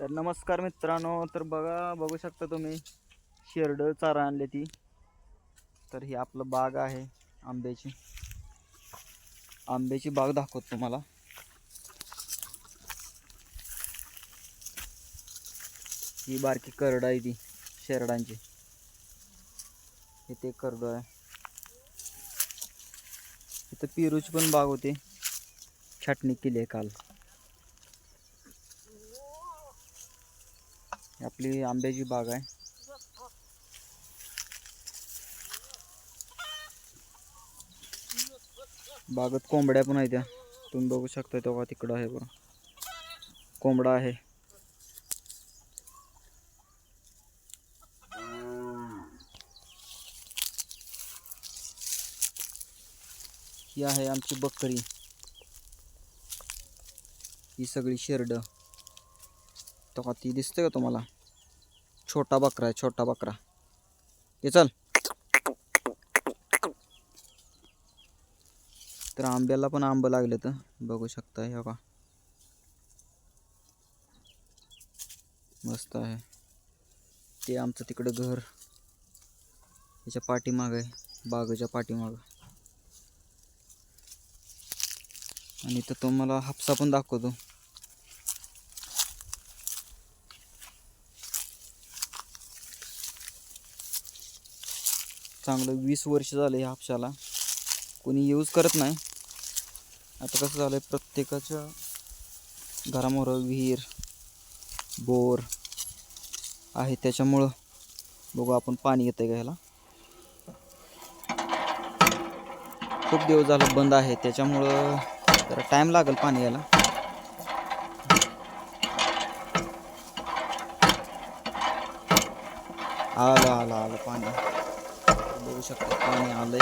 तर नमस्कार मित्रांनो. तर बघू शकता तुम्ही शेरड चारा आणले ती. तर ही आपलं बाग आहे आंब्याची बाग दाखवतो तुम्हाला. ही बारकी करड आहे ती शेरडांची. इथे करड आहे. इथं पेरूची पण बाग होती, छाटणी केली आहे काल. आपली आंब्याची बाग आहे. बागेत कोंबड्या पण आहेत त्या तुम्ही बघू शकता. तेव्हा तिकडं आहे बघा, कोंबडा आहे. ही आहे आमची बकरी. ही सगळी शेरड. तेव्हा ती दिसते का तुम्हाला? छोटा बकरा आहे, छोटा बकरा. ये चल. तर आंब्याला पण आंब लागले तर बघू शकता. हे बघा मस्त आहे. ते आमचं तिकडं घर याच्या पाठीमाग आहे, बागेच्या पाठीमाग. आणि इथं तुम्हाला हापसा पण दाखवतो. चांगलं 20 वर्ष झाले ह्या हापशाला. कोणी यूज करत नाही. आता कसं झालंय, प्रत्येकाच्या घरामोरं विहीर बोर आहे, त्याच्यामुळं बघू आपण पाणी येतंय का ह्याला. खूप दिवस झालं बंद आहे, त्याच्यामुळं जरा टाइम लागेल पाणी यायला. आलं पाणी. बघू शकता पाणी आलंय.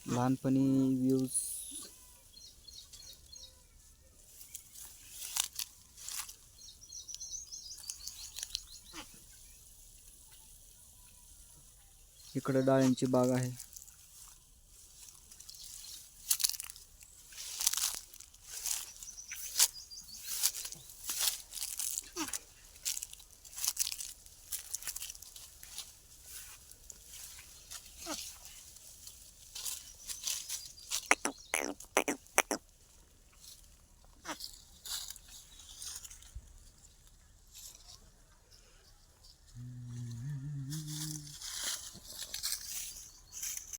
लहानपणी व्ह्यूज इकडे डाळिंबची बाग आहे.